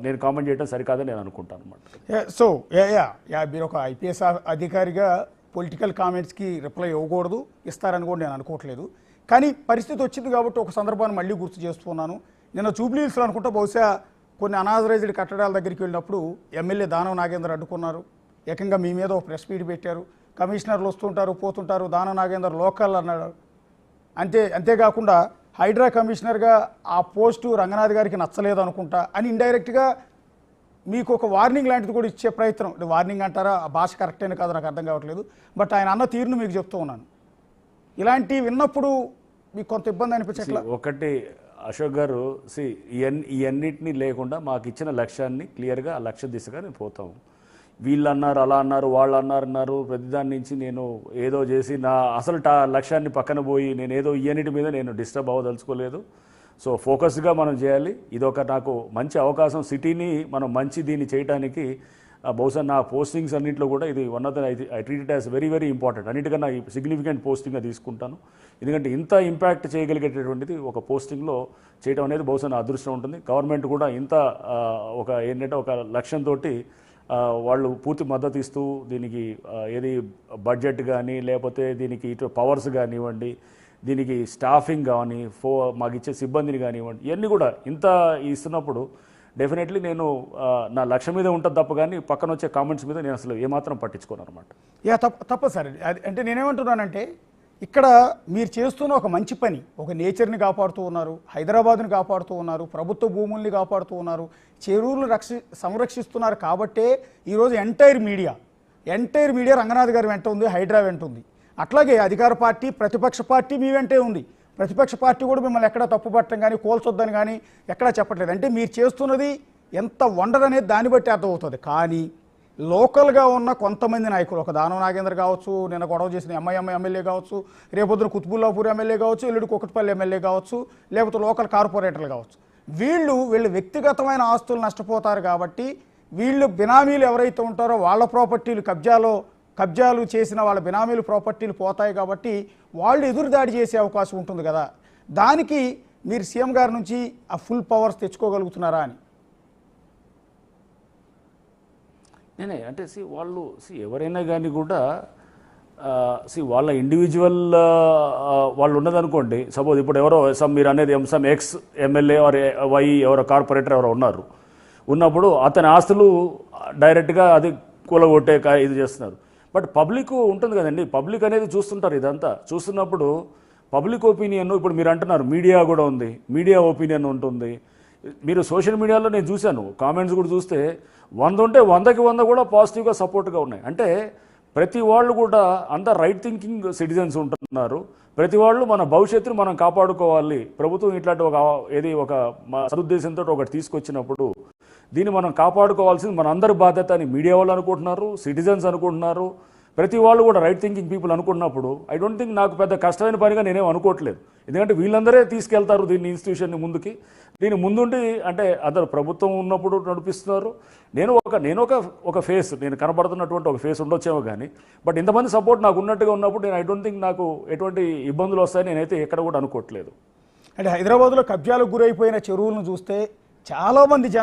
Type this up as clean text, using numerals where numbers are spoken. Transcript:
నేను కామెంట్ చేయడం సరికాదని నేను అనుకుంటాను అనమాట. సో మీరు ఒక ఐపీఎస్ అధికారిగా పొలిటికల్ కామెంట్స్కి రిప్లై ఇవ్వకూడదు, ఇస్తారని కూడా నేను అనుకోవట్లేదు. కానీ పరిస్థితి వచ్చింది కాబట్టి ఒక సందర్భాన్ని మళ్ళీ గుర్తు చేస్తున్నాను. నిన్న జూబ్లీహిల్స్లో అనుకుంటా బహుశా కొన్ని అనాథరైజ్డ్ కట్టడాల దగ్గరికి వెళ్ళినప్పుడు ఎమ్మెల్యే దానం నాగేందర్ అడ్డుకున్నారు. ఏకంగా మీ మీద ఒక ప్రెస్ మీట్ పెట్టారు. కమిషనర్లు వస్తుంటారు పోతుంటారు, దానం నాగేందర్ లోకల్ అన్నాడు. అంతేకాకుండా హైడ్రా కమిషనర్గా ఆ పోస్టు రంగనాథ్ గారికి నచ్చలేదు అనుకుంటా అని ఇండైరెక్ట్గా మీకు ఒక వార్నింగ్ లాంటిది కూడా ఇచ్చే ప్రయత్నం. వార్నింగ్ అంటారా, ఆ భాష కరెక్ట్ అయిన కాదు నాకు అర్థం కావట్లేదు. బట్ ఆయన అన్న తీరును మీకు చెప్తూ ఉన్నాను. ఇలాంటివి విన్నప్పుడు మీకు కొంత ఇబ్బంది అనిపించట్లా? ఒకటి అశోక్ గారు, ఇవన్నిటినీ లేకుండా మాకు ఇచ్చిన లక్ష్యాన్ని క్లియర్గా ఆ లక్ష్య దిశగా నేను పోతాము. వీళ్ళు అన్నారు, అలా అన్నారు, వాళ్ళు అన్నారు, ప్రతిదాని నుంచి నేను ఏదో చేసి నా అసలు లక్ష్యాన్ని పక్కన పోయి నేను ఏదో ఇవన్నిటి మీద నేను డిస్టర్బ్ అవ్వదలుచుకోలేదు. సో ఫోకస్గా మనం చేయాలి. ఇదొక నాకు మంచి అవకాశం, సిటీని మనం మంచి దీన్ని చేయడానికి. బహుశా నా పోస్టింగ్స్ అన్నింటిలో కూడా ఇది one of the I treat it as very very important. అన్నిటికన్నా సిగ్నిఫికెంట్ పోస్టింగ్గా తీసుకుంటాను. ఎందుకంటే ఇంత ఇంపాక్ట్ చేయగలిగేటటువంటిది ఒక పోస్టింగ్లో చేయడం అనేది బహుశా నా అదృష్టం ఉంటుంది. గవర్నమెంట్ కూడా ఇంత ఏంటంటే ఒక లక్ష్యంతో వాళ్ళు పూర్తి మద్దతు ఇస్తూ దీనికి ఏది బడ్జెట్ కానీ లేకపోతే దీనికి ఇటు పవర్స్ కానివ్వండి, దీనికి స్టాఫింగ్ కానీ మాకు ఇచ్చే సిబ్బందిని కానివ్వండి, ఇవన్నీ కూడా ఇంత ఇస్తున్నప్పుడు డెఫినెట్లీ నేను నా లక్ష్యం మీద ఉంటుంది తప్ప కానీ పక్కన వచ్చే కామెంట్స్ మీద నేను అసలు ఏమాత్రం పట్టించుకోను అనమాట. తప్ప సార్. అంటే నేనేమంటున్నానంటే ఇక్కడ మీరు చేస్తున్న ఒక మంచి పని, ఒక నేచర్ని కాపాడుతూ ఉన్నారు, హైదరాబాద్ని కాపాడుతూ ఉన్నారు, ప్రభుత్వ భూముల్ని కాపాడుతూ ఉన్నారు, చెరువులను సంరక్షిస్తున్నారు. కాబట్టే ఈరోజు ఎంటైర్ మీడియా రంగనాథ్ గారి వెంట ఉంది, హైడ్రా వెంట ఉంది. అట్లాగే అధికార పార్టీ, ప్రతిపక్ష పార్టీ మీ వెంటే ఉంది. ప్రతిపక్ష పార్టీ కూడా మిమ్మల్ని ఎక్కడా తప్పుపట్టడం కానీ కోల్చొద్దని కానీ ఎక్కడా చెప్పట్లేదు. అంటే మీరు చేస్తున్నది ఎంత వండర్ అనేది దాన్ని బట్టి అర్థమవుతుంది. కానీ లోకల్గా ఉన్న కొంతమంది నాయకులు, ఒక దానం నాగేందర్ కావచ్చు, నిన్న గొడవ చేసిన ఎంఐఎం ఎమ్మెల్యే కావచ్చు, రేపొద్దున కుతుబుల్లాపూర్ ఎమ్మెల్యే కావచ్చు, ఎల్లుడి కుకట్పల్లి ఎమ్మెల్యే కావచ్చు, లేకపోతే లోకల్ కార్పొరేటర్లు కావచ్చు, వీళ్ళు వ్యక్తిగతమైన ఆస్తులు నష్టపోతారు. కాబట్టి వీళ్ళు బినామీలు ఎవరైతే ఉంటారో వాళ్ళ ప్రాపర్టీలు కబ్జాలు చేసిన వాళ్ళ బినామీలు ప్రాపర్టీలు పోతాయి. కాబట్టి వాళ్ళు ఎదురుదాడి చేసే అవకాశం ఉంటుంది కదా. దానికి మీరు సీఎం గారి నుంచి ఆ ఫుల్ పవర్స్ తెచ్చుకోగలుగుతున్నారా అని? నేనే అంటే వాళ్ళు ఎవరైనా కానీ కూడా వాళ్ళ ఇండివిజువల్ వాళ్ళు ఉన్నదనుకోండి. సపోజ్ ఇప్పుడు ఎవరో మీరు అనేది some X MLA or Y ఎవరో కార్పొరేటర్ ఎవరో ఉన్నప్పుడు అతని ఆస్తులు డైరెక్ట్గా అది కూలగొట్టే ఇది చేస్తున్నారు. బట్ పబ్లిక్ ఉంటుంది కదండి, పబ్లిక్ అనేది చూస్తుంటారు. ఇదంతా చూస్తున్నప్పుడు పబ్లిక్ ఒపీనియన్, ఇప్పుడు మీరు అంటున్నారు మీడియా కూడా ఉంది, మీడియా ఒపీనియన్ ఉంటుంది. మీరు సోషల్ మీడియాలో నేను చూశాను కామెంట్స్ కూడా చూస్తే 100 ఉంటే 100కి 100 కూడా పాజిటివ్గా సపోర్ట్గా ఉన్నాయి. అంటే ప్రతి వాళ్ళు కూడా అంత రైట్ థింకింగ్ సిటిజన్స్ ఉంటున్నారు. ప్రతి వాళ్ళు మన భవిష్యత్తును మనం కాపాడుకోవాలి, ప్రభుత్వం ఇట్లాంటి ఒక సదుద్దేశంతో ఒకటి తీసుకొచ్చినప్పుడు దీన్ని మనం కాపాడుకోవాల్సింది మన అందరి బాధ్యత అని మీడియా వాళ్ళు అనుకుంటున్నారు, సిటిజన్స్ అనుకుంటున్నారు, ప్రతి వాళ్ళు కూడా రైట్ థింకింగ్ పీపుల్ అనుకున్నప్పుడు ఐ డోంట్ థింక్ నాకు పెద్ద కష్టమైన పనిగా నేనేం అనుకోవట్లేదు. ఎందుకంటే వీళ్ళందరే తీసుకెళ్తారు దీన్ని ఇన్స్టిట్యూషన్ని ముందుకి. దీని ముందుండి అంటే అందరు ప్రభుత్వం ఉన్నప్పుడు నడిపిస్తున్నారు. నేను ఒక ఫేస్, నేను కనబడుతున్నటువంటి ఒక ఫేస్ ఉండొచ్చేమో కానీ బట్ ఇంతమంది సపోర్ట్ నాకు ఉన్నట్టుగా ఉన్నప్పుడు నేను ఐ డోంట్ థింక్ నాకు ఎటువంటి ఇబ్బందులు వస్తాయని నేనైతే ఎక్కడ కూడా అనుకోవట్లేదు. అంటే హైదరాబాద్లో కబ్జాలకు గురైపోయిన చెరువులను చూస్తే చాలామంది